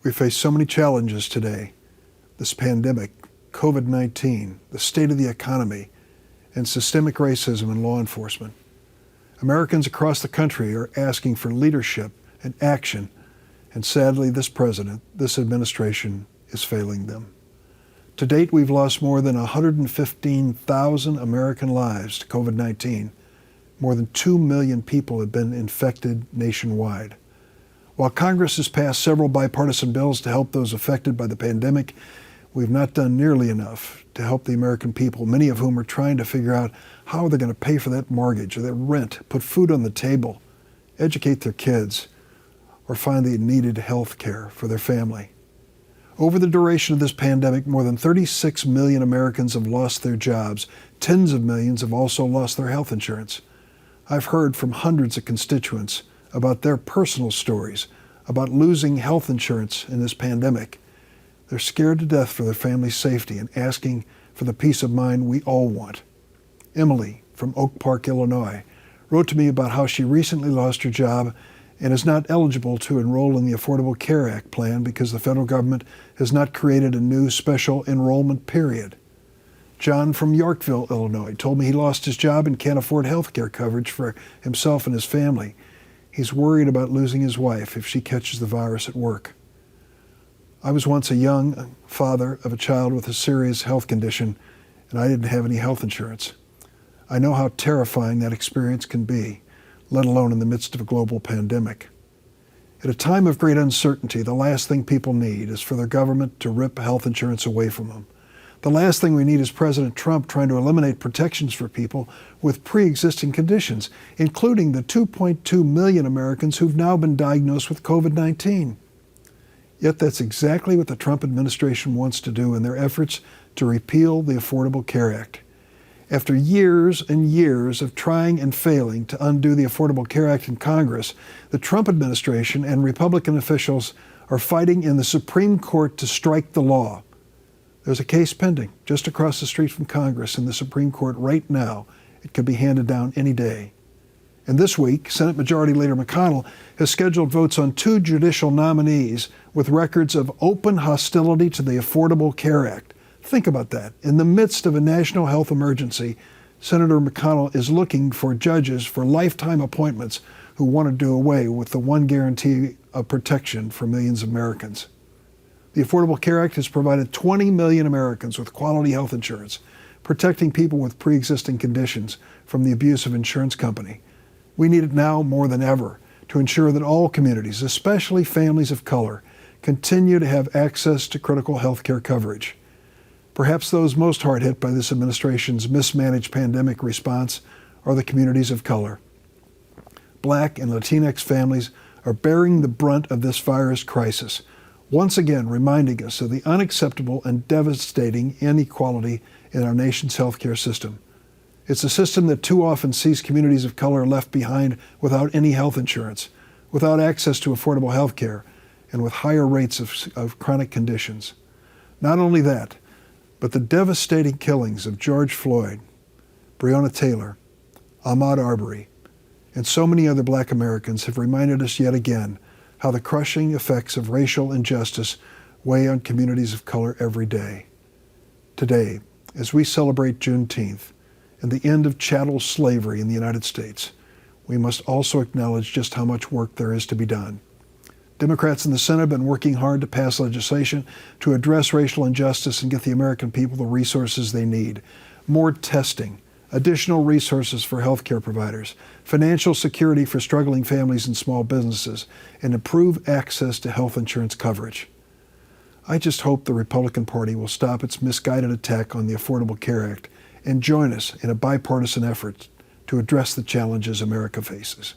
We face so many challenges today. This pandemic, COVID-19, the state of the economy, and systemic racism in law enforcement. Americans across the country are asking for leadership and action, and sadly, this president, this administration, is failing them. To date, we've lost more than 115,000 American lives to COVID-19. More than 2 million people have been infected nationwide. While Congress has passed several bipartisan bills to help those affected by the pandemic, we've not done nearly enough to help the American people, many of whom are trying to figure out how they're going to pay for that mortgage or that rent, put food on the table, educate their kids, or find the needed health care for their family. Over the duration of this pandemic, more than 36 million Americans have lost their jobs. Tens of millions have also lost their health insurance. I've heard from hundreds of constituents about their personal stories about losing health insurance in this pandemic. They're scared to death for their family's safety and asking for the peace of mind we all want. Emily from Oak Park, Illinois, wrote to me about how she recently lost her job and is not eligible to enroll in the Affordable Care Act plan because the federal government has not created a new special enrollment period. John from Yorkville, Illinois, told me he lost his job and can't afford health care coverage for himself and his family. He's worried about losing his wife if she catches the virus at work. I was once a young father of a child with a serious health condition, and I didn't have any health insurance. I know how terrifying that experience can be, let alone in the midst of a global pandemic. At a time of great uncertainty, the last thing people need is for their government to rip health insurance away from them. The last thing we need is President Trump trying to eliminate protections for people with pre-existing conditions, including the 2.2 million Americans who've now been diagnosed with COVID-19. Yet that's exactly what the Trump administration wants to do in their efforts to repeal the Affordable Care Act. After years and years of trying and failing to undo the Affordable Care Act in Congress, the Trump administration and Republican officials are fighting in the Supreme Court to strike the law. There's a case pending just across the street from Congress in the Supreme Court right now. It could be handed down any day. And this week, Senate Majority Leader McConnell has scheduled votes on 2 judicial nominees with records of open hostility to the Affordable Care Act. Think about that. In the midst of a national health emergency, Senator McConnell is looking for judges for lifetime appointments who want to do away with the one guarantee of protection for millions of Americans. The Affordable Care Act has provided 20 million Americans with quality health insurance, protecting people with pre-existing conditions from the abuse of insurance company. We need it now more than ever to ensure that all communities, especially families of color, continue to have access to critical health care coverage. Perhaps those most hard hit by this administration's mismanaged pandemic response are the communities of color. Black and Latinx families are bearing the brunt of this virus crisis, once again reminding us of the unacceptable and devastating inequality in our nation's healthcare system. It's a system that too often sees communities of color left behind without any health insurance, without access to affordable health care, and with higher rates of chronic conditions. Not only that, but the devastating killings of George Floyd, Breonna Taylor, Ahmaud Arbery, and so many other Black Americans have reminded us yet again how the crushing effects of racial injustice weigh on communities of color every day. Today, as we celebrate Juneteenth and the end of chattel slavery in the United States, we must also acknowledge just how much work there is to be done. Democrats in the Senate have been working hard to pass legislation to address racial injustice and get the American people the resources they need. More testing, additional resources for healthcare providers, financial security for struggling families and small businesses, and improved access to health insurance coverage. I just hope the Republican Party will stop its misguided attack on the Affordable Care Act and join us in a bipartisan effort to address the challenges America faces.